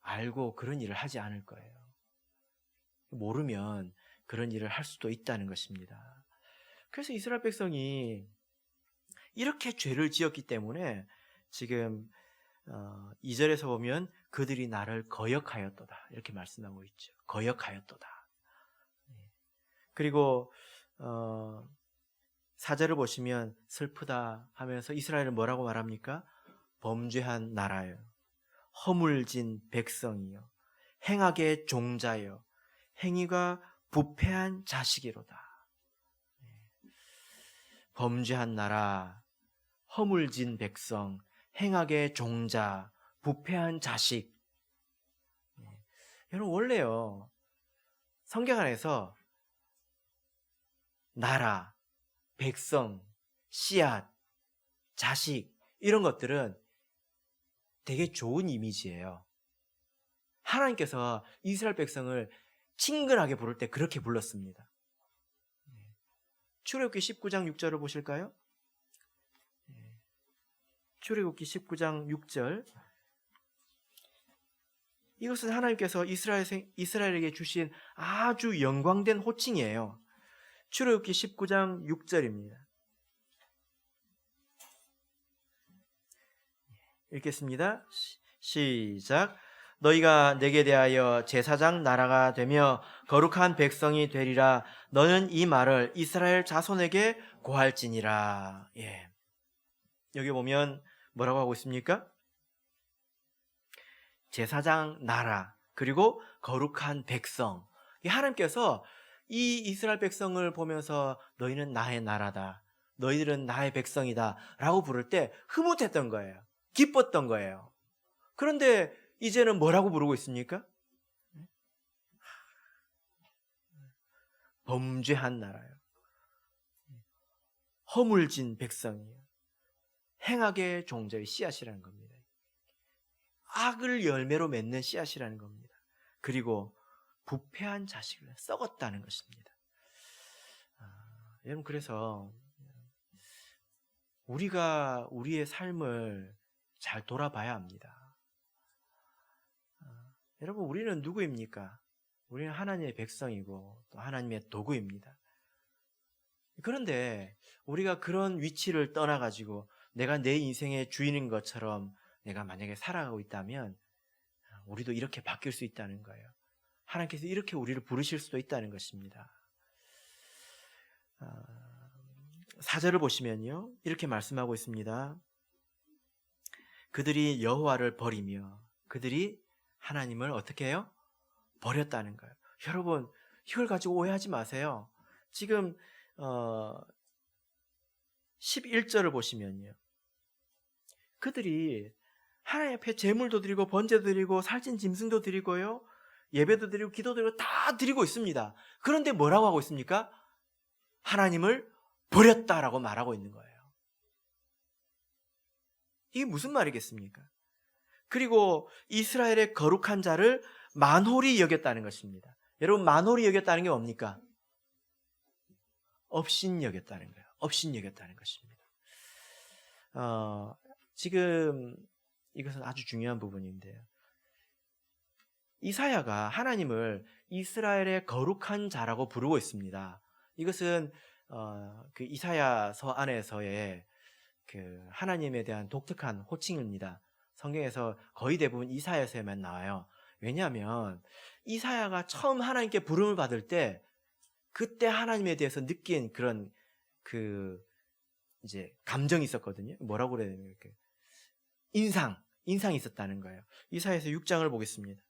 알고 그런 일을 하지 않을 거예요. 모르면 그런 일을 할 수도 있다는 것입니다. 그래서 이스라엘 백성이 이렇게 죄를 지었기 때문에 지금 2절에서 보면 그들이 나를 거역하였도다 이렇게 말씀하고 있죠. 거역하였도다. 그리고 4절을 보시면 슬프다 하면서 이스라엘은 뭐라고 말합니까? 범죄한 나라요, 허물진 백성이요, 행악의 종자요, 행위가 부패한 자식이로다. 범죄한 나라, 허물진 백성, 행악의 종자, 부패한 자식. 여러분, 원래요, 성경 안에서 나라, 백성, 씨앗, 자식, 이런 것들은 되게 좋은 이미지예요. 하나님께서 이스라엘 백성을 친근하게 부를 때 그렇게 불렀습니다. 출애굽기 19장 6절을 보실까요? 출애굽기 19장 6절. 이것은 하나님께서 이스라엘에게 주신 아주 영광된 호칭이에요. 출애굽기 19장 6절입니다. 읽겠습니다. 시작. 너희가 내게 대하여 제사장 나라가 되며 거룩한 백성이 되리라. 너는 이 말을 이스라엘 자손에게 고할지니라. 예. 여기 보면 뭐라고 하고 있습니까? 제사장 나라, 그리고 거룩한 백성. 하나님께서 이 이스라엘 백성을 보면서 너희는 나의 나라다, 너희들은 나의 백성이다 라고 부를 때 흐뭇했던 거예요. 기뻤던 거예요. 그런데 이제는 뭐라고 부르고 있습니까? 범죄한 나라요, 허물진 백성이요, 행악의 종자의 씨앗이라는 겁니다. 악을 열매로 맺는 씨앗이라는 겁니다. 그리고 부패한 자식을 썩었다는 것입니다. 여러분, 그래서 우리가 우리의 삶을 잘 돌아봐야 합니다. 여러분, 우리는 누구입니까? 우리는 하나님의 백성이고 또 하나님의 도구입니다. 그런데 우리가 그런 위치를 떠나가지고 내가 내 인생의 주인인 것처럼 내가 만약에 살아가고 있다면 우리도 이렇게 바뀔 수 있다는 거예요. 하나님께서 이렇게 우리를 부르실 수도 있다는 것입니다. 4절을 보시면요, 이렇게 말씀하고 있습니다. 그들이 여호와를 버리며 그들이 하나님을 어떻게 해요? 버렸다는 거예요. 여러분, 이걸 가지고 오해하지 마세요. 지금 11절을 보시면요, 그들이 하나님 앞에 제물도 드리고 번제도 드리고 살찐 짐승도 드리고요, 예배도 드리고 기도 드리고 다 드리고 있습니다. 그런데 뭐라고 하고 있습니까? 하나님을 버렸다라고 말하고 있는 거예요. 이게 무슨 말이겠습니까? 그리고 이스라엘의 거룩한 자를 만홀히 여겼다는 것입니다. 여러분, 만홀히 여겼다는 게 뭡니까? 업신 여겼다는 거예요. 업신 여겼다는 것입니다. 지금 이것은 아주 중요한 부분인데요, 이사야가 하나님을 이스라엘의 거룩한 자라고 부르고 있습니다. 이것은 그 이사야서 안에서의 그 하나님에 대한 독특한 호칭입니다. 성경에서 거의 대부분 이사야서에만 나와요. 왜냐하면 이사야가 처음 하나님께 부름을 받을 때 그때 하나님에 대해서 느낀 그런 그 이제 감정이 있었거든요. 뭐라고 그래야 되나, 인상이 있었다는 거예요. 이사야서 6장을 보겠습니다.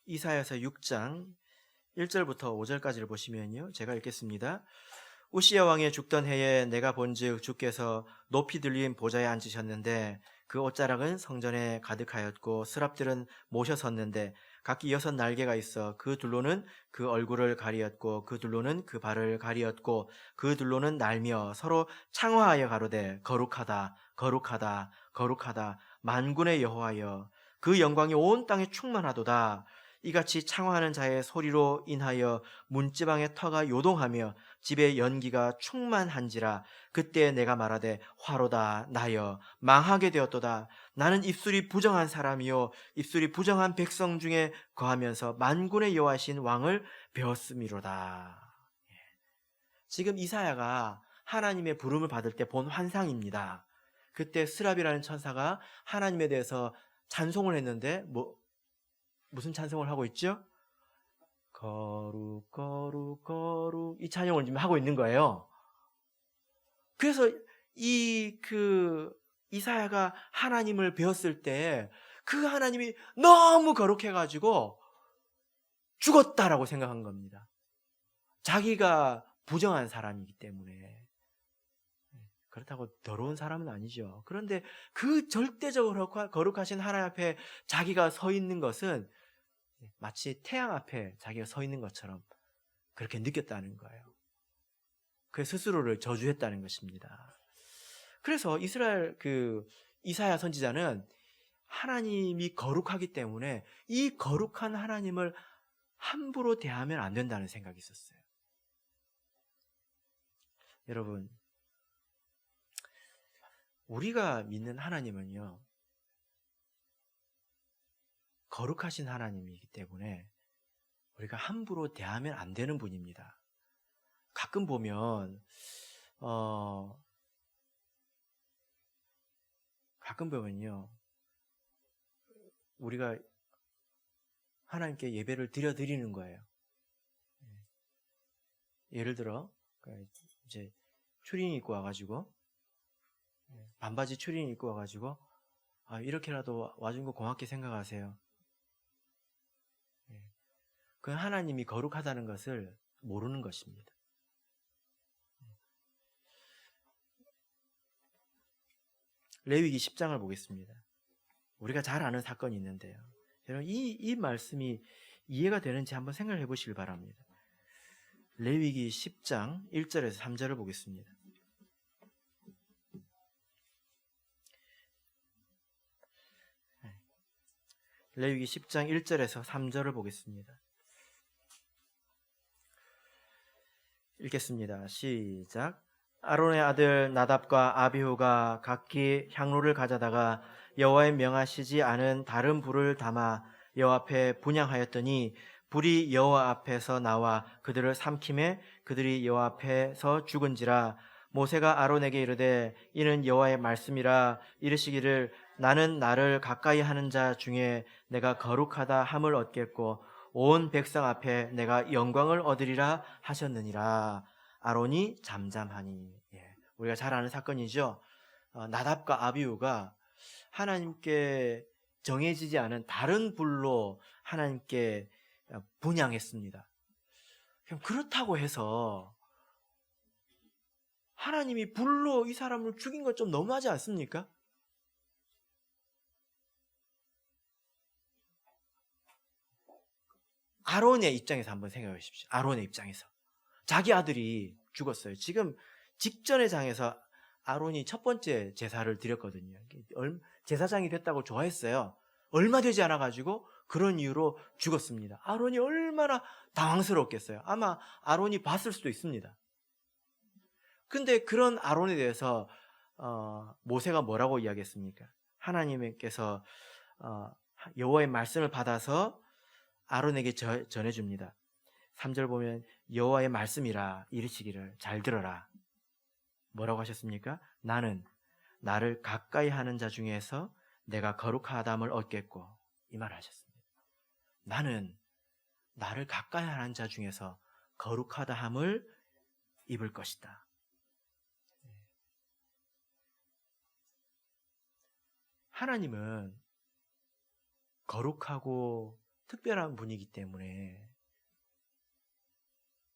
이사야서 6장 1절부터 5절까지를 보시면요, 제가 읽겠습니다. 우시야 왕의 죽던 해에 내가 본즉 주께서 높이 들린 보좌에 앉으셨는데 그 옷자락은 성전에 가득하였고 스랍들은 모셔 섰는데 각기 6 날개가 있어 그 둘로는 그 얼굴을 가리었고 그 둘로는 그 발을 가리었고 그 둘로는 날며 서로 창화하여 가로되 거룩하다 거룩하다 거룩하다 만군의 여호와여, 그 영광이 온 땅에 충만하도다. 이같이 창화하는 자의 소리로 인하여 문지방의 터가 요동하며 집의 연기가 충만한지라. 그때 내가 말하되 화로다 나여 망하게 되었도다. 나는 입술이 부정한 사람이요 입술이 부정한 백성 중에 거하면서 만군의 여호와신 왕을 배웠음이로다. 지금 이사야가 하나님의 부름을 받을 때 본 환상입니다. 그때 스랍이라는 천사가 하나님에 대해서 찬송을 했는데 무슨 찬송을 하고 있죠? 거룩 거룩 거룩 이 찬양을 지금 하고 있는 거예요. 그래서 이사야가 하나님을 배웠을 때 그 하나님이 너무 거룩해가지고 죽었다라고 생각한 겁니다. 자기가 부정한 사람이기 때문에. 그렇다고 더러운 사람은 아니죠. 그런데 그 절대적으로 거룩하신 하나님 앞에 자기가 서 있는 것은 마치 태양 앞에 자기가 서 있는 것처럼 그렇게 느꼈다는 거예요. 그 스스로를 저주했다는 것입니다. 그래서 이사야 선지자는 하나님이 거룩하기 때문에 이 거룩한 하나님을 함부로 대하면 안 된다는 생각이 있었어요. 여러분, 우리가 믿는 하나님은요, 거룩하신 하나님이기 때문에 우리가 함부로 대하면 안 되는 분입니다. 가끔 보면요, 우리가 하나님께 예배를 드리는 거예요. 예를 들어, 이제 추리닝 입고 와가지고, 반바지 추리닝 입고 와가지고, 이렇게라도 와준 거 고맙게 생각하세요. 그건 하나님이 거룩하다는 것을 모르는 것입니다. 레위기 10장을 보겠습니다. 우리가 잘 아는 사건이 있는데요. 여러분, 이 말씀이 이해가 되는지 한번 생각해 보시길 바랍니다. 레위기 10장 1절에서 3절을 보겠습니다. 레위기 10장 1절에서 3절을 보겠습니다. 읽겠습니다. 시작. 아론의 아들 나답과 아비후가 각기 향로를 가져다가 여호와의 명하시지 않은 다른 불을 담아 여호와 앞에 분향하였더니 불이 여호와 앞에서 나와 그들을 삼키매 그들이 여호와 앞에서 죽은지라. 모세가 아론에게 이르되 이는 여호와의 말씀이라. 이르시기를 나는 나를 가까이 하는 자 중에 내가 거룩하다 함을 얻겠고 온 백성 앞에 내가 영광을 얻으리라 하셨느니라. 아론이 잠잠하니. 우리가 잘 아는 사건이죠. 나답과 아비후가 하나님께 정해지지 않은 다른 불로 하나님께 분향했습니다. 그렇다고 해서 하나님이 불로 이 사람을 죽인 것 좀 너무하지 않습니까? 아론의 입장에서 한번 생각해 보십시오. 아론의 입장에서 자기 아들이 죽었어요. 지금 직전의 장에서 아론이 첫 번째 제사를 드렸거든요. 제사장이 됐다고 좋아했어요. 얼마 되지 않아가지고 그런 이유로 죽었습니다. 아론이 얼마나 당황스러웠겠어요. 아마 아론이 봤을 수도 있습니다. 근데 그런 아론에 대해서 모세가 뭐라고 이야기했습니까? 하나님께서 여호와의 말씀을 받아서 아론에게 전해줍니다. 3절 보면 여호와의 말씀이라. 이르시기를 잘 들어라. 뭐라고 하셨습니까? 나는 나를 가까이 하는 자 중에서 내가 거룩하담을 얻겠고, 이 말을 하셨습니다. 나는 나를 가까이 하는 자 중에서 거룩하다함을 입을 것이다. 하나님은 거룩하고 특별한 분이기 때문에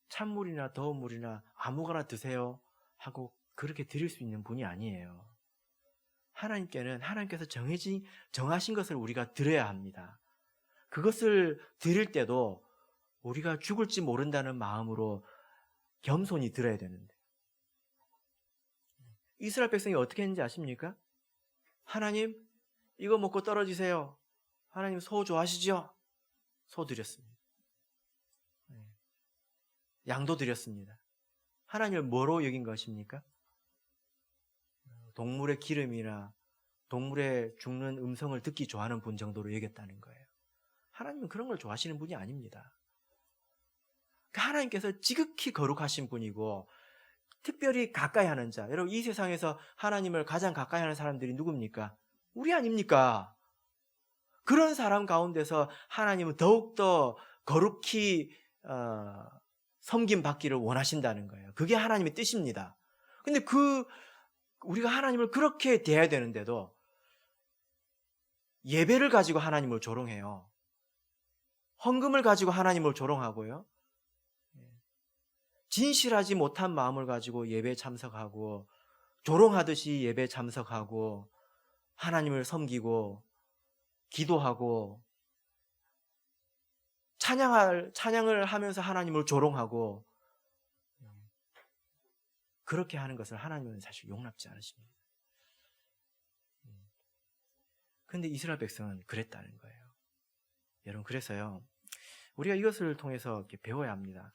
찬물이나 더운 물이나 아무거나 드세요 하고 그렇게 드릴 수 있는 분이 아니에요. 하나님께는 하나님께서 정하신 것을 우리가 드려야 합니다. 그것을 드릴 때도 우리가 죽을지 모른다는 마음으로 겸손히 드려야 되는데, 이스라엘 백성이 어떻게 했는지 아십니까? 하나님, 이거 먹고 떨어지세요. 하나님 소 좋아하시죠? 소 드렸습니다. 양도 드렸습니다. 하나님을 뭐로 여긴 것입니까? 동물의 기름이나 동물의 죽는 음성을 듣기 좋아하는 분 정도로 여겼다는 거예요. 하나님은 그런 걸 좋아하시는 분이 아닙니다. 하나님께서 지극히 거룩하신 분이고 특별히 가까이 하는 자. 여러분, 이 세상에서 하나님을 가장 가까이 하는 사람들이 누굽니까? 우리 아닙니까? 그런 사람 가운데서 하나님은 더욱더 거룩히 섬김 받기를 원하신다는 거예요. 그게 하나님의 뜻입니다. 근데 우리가 하나님을 그렇게 대해야 되는데도 예배를 가지고 하나님을 조롱해요. 헌금을 가지고 하나님을 조롱하고요. 진실하지 못한 마음을 가지고 예배에 참석하고 조롱하듯이 예배에 참석하고 하나님을 섬기고 기도하고 찬양을 하면서 하나님을 조롱하고 그렇게 하는 것을 하나님은 사실 용납지 않으십니다. 그런데 이스라엘 백성은 그랬다는 거예요. 여러분, 그래서요, 우리가 이것을 통해서 이렇게 배워야 합니다.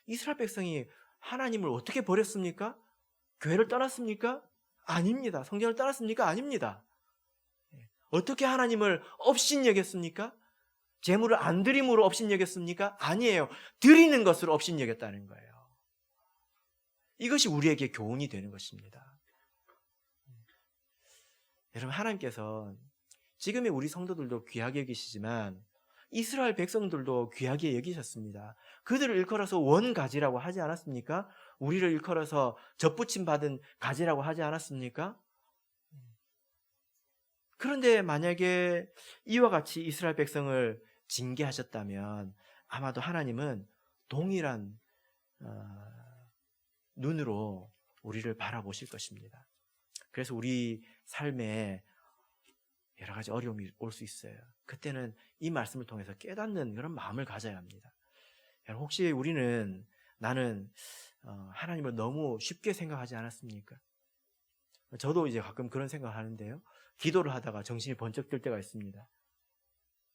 이스라엘 백성이 하나님을 어떻게 버렸습니까? 교회를 떠났습니까? 아닙니다. 성경을 떠났습니까? 아닙니다. 어떻게 하나님을 업신여겼습니까? 재물을 안 드림으로 업신여겼습니까? 아니에요. 드리는 것으로 업신여겼다는 거예요. 이것이 우리에게 교훈이 되는 것입니다. 여러분, 하나님께서 지금의 우리 성도들도 귀하게 여기시지만 이스라엘 백성들도 귀하게 여기셨습니다. 그들을 일컬어서 원가지라고 하지 않았습니까? 우리를 일컬어서 접붙임 받은 가지라고 하지 않았습니까? 그런데 만약에 이와 같이 이스라엘 백성을 징계하셨다면 아마도 하나님은 동일한 눈으로 우리를 바라보실 것입니다. 그래서 우리 삶에 여러 가지 어려움이 올 수 있어요. 그때는 이 말씀을 통해서 깨닫는 그런 마음을 가져야 합니다. 여러분, 혹시 나는 하나님을 너무 쉽게 생각하지 않았습니까? 저도 이제 가끔 그런 생각을 하는데요. 기도를 하다가 정신이 번쩍 들 때가 있습니다.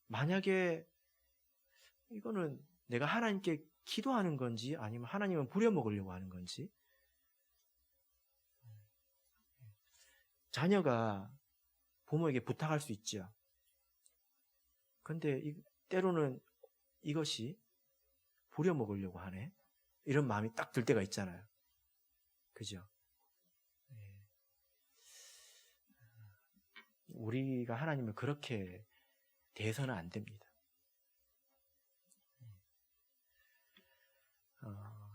만약에 이거는 내가 하나님께 기도하는 건지 아니면 하나님은 부려먹으려고 하는 건지. 자녀가 부모에게 부탁할 수 있죠. 그런데 때로는 이것이 부려먹으려고 하네. 이런 마음이 딱 들 때가 있잖아요. 그죠? 우리가 하나님을 그렇게 대해서는 안 됩니다.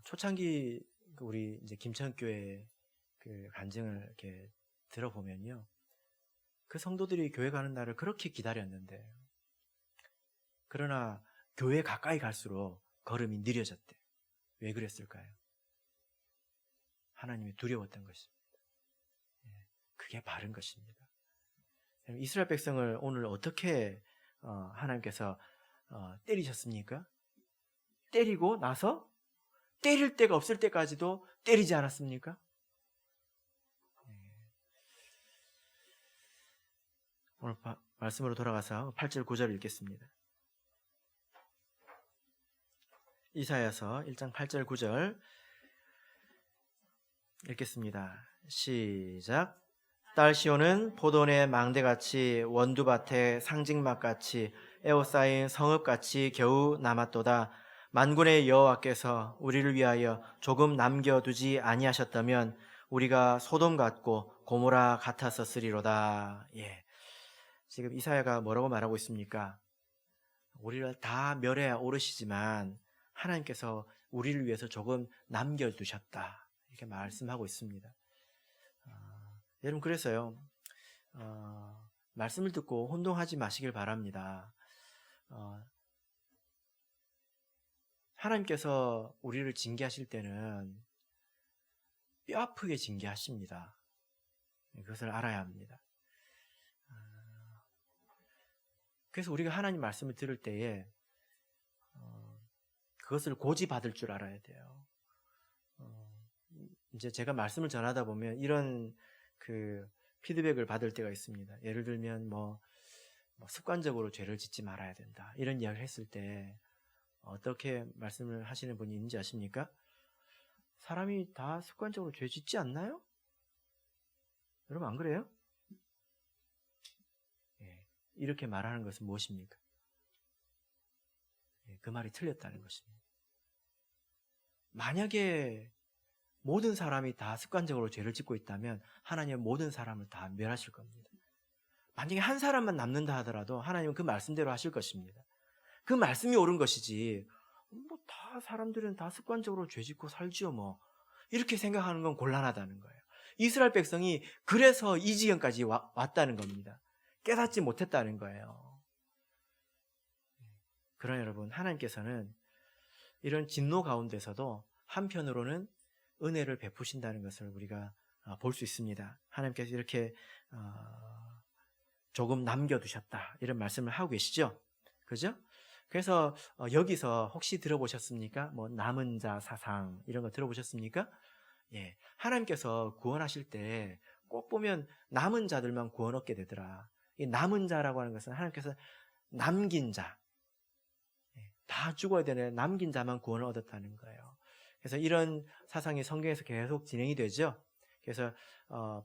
초창기 우리 이제 김천교회 그 간증을 이렇게 들어보면요, 그 성도들이 교회 가는 날을 그렇게 기다렸는데, 그러나 교회 가까이 갈수록 걸음이 느려졌대. 왜 그랬을까요? 하나님이 두려웠던 것입니다. 그게 바른 것입니다. 이스라엘 백성을 오늘 어떻게 하나님께서 때리셨습니까? 때리고 나서 때릴 데가 없을 때까지도 때리지 않았습니까? 오늘 말씀으로 돌아가서 8절 9절을 읽겠습니다. 이사야서 1장 8절 9절 읽겠습니다. 시작. 딸 시온은 포도원의 망대같이 원두밭의 상징막같이 에워싸인 성읍같이 겨우 남았도다. 만군의 여호와께서 우리를 위하여 조금 남겨두지 아니하셨다면 우리가 소돔 같고 고모라 같았었으리로다. 예. 지금 이사야가 뭐라고 말하고 있습니까? 우리를 다 멸해야 오르시지만 하나님께서 우리를 위해서 조금 남겨두셨다. 이렇게 말씀하고 있습니다. 여러분, 그래서요, 말씀을 듣고 혼동하지 마시길 바랍니다. 하나님께서 우리를 징계하실 때는 뼈 아프게 징계하십니다. 그것을 알아야 합니다. 그래서 우리가 하나님 말씀을 들을 때에 그것을 고지받을 줄 알아야 돼요. 이제 제가 말씀을 전하다 보면 이런 그 피드백을 받을 때가 있습니다. 예를 들면 뭐 습관적으로 죄를 짓지 말아야 된다, 이런 이야기를 했을 때 어떻게 말씀을 하시는 분이 있는지 아십니까? 사람이 다 습관적으로 죄 짓지 않나요? 여러분, 안 그래요? 이렇게 말하는 것은 무엇입니까? 그 말이 틀렸다는 것입니다. 만약에 모든 사람이 다 습관적으로 죄를 짓고 있다면 하나님은 모든 사람을 다 멸하실 겁니다. 만약에 한 사람만 남는다 하더라도 하나님은 그 말씀대로 하실 것입니다. 그 말씀이 옳은 것이지 뭐 다 사람들은 다 습관적으로 죄 짓고 살지요 뭐. 이렇게 생각하는 건 곤란하다는 거예요. 이스라엘 백성이 그래서 이 지경까지 왔다는 겁니다. 깨닫지 못했다는 거예요. 그러나 여러분, 하나님께서는 이런 진노 가운데서도 한편으로는 은혜를 베푸신다는 것을 우리가 볼 수 있습니다. 하나님께서 이렇게 조금 남겨두셨다, 이런 말씀을 하고 계시죠. 그죠? 그래서 여기서 혹시 들어보셨습니까? 뭐 남은 자 사상 이런 거 들어보셨습니까? 예, 하나님께서 구원하실 때 꼭 보면 남은 자들만 구원 얻게 되더라. 이 남은 자라고 하는 것은 하나님께서 남긴 자, 다 죽어야 되는 남긴 자만 구원을 얻었다는 거예요. 그래서 이런 사상이 성경에서 계속 진행이 되죠. 그래서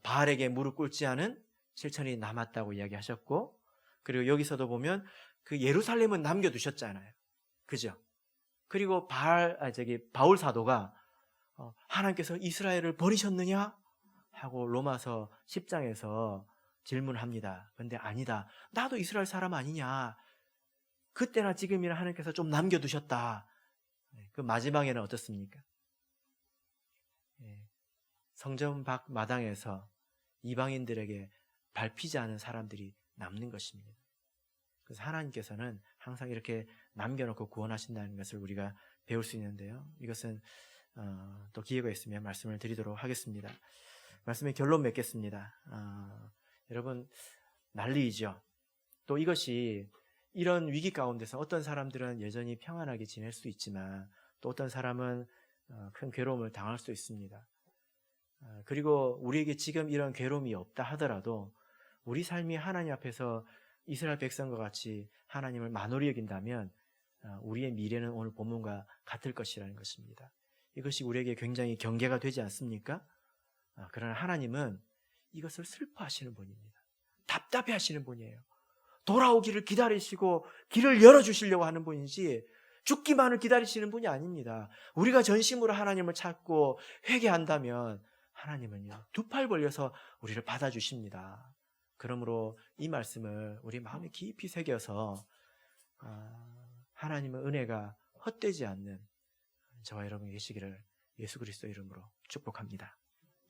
바알에게 무릎 꿇지 않은 실천이 남았다고 이야기하셨고, 그리고 여기서도 보면 그 예루살렘은 남겨두셨잖아요. 그죠? 그리고 바울 사도가 하나님께서 이스라엘을 버리셨느냐? 하고 로마서 10장에서 질문합니다. 근데 아니다. 나도 이스라엘 사람 아니냐? 그때나 지금이나 하나님께서 좀 남겨두셨다. 그 마지막에는 어떻습니까? 성전 밖 마당에서 이방인들에게 밟히지 않은 사람들이 남는 것입니다. 그래서 하나님께서는 항상 이렇게 남겨놓고 구원하신다는 것을 우리가 배울 수 있는데요. 이것은 또 기회가 있으면 말씀을 드리도록 하겠습니다. 말씀의 결론 맺겠습니다. 여러분, 난리이죠. 또 이것이 이런 위기 가운데서 어떤 사람들은 여전히 평안하게 지낼 수 있지만 또 어떤 사람은 큰 괴로움을 당할 수 있습니다. 그리고 우리에게 지금 이런 괴로움이 없다 하더라도 우리 삶이 하나님 앞에서 이스라엘 백성과 같이 하나님을 만홀히 여긴다면 우리의 미래는 오늘 본문과 같을 것이라는 것입니다. 이것이 우리에게 굉장히 경계가 되지 않습니까? 그러나 하나님은 이것을 슬퍼하시는 분입니다. 답답해하시는 분이에요. 돌아오기를 기다리시고 길을 열어주시려고 하는 분이지 죽기만을 기다리시는 분이 아닙니다. 우리가 전심으로 하나님을 찾고 회개한다면 하나님은요, 두 팔 벌려서 우리를 받아주십니다. 그러므로 이 말씀을 우리 마음에 깊이 새겨서 하나님의 은혜가 헛되지 않는 저와 여러분이 계시기를 예수 그리스도 이름으로 축복합니다.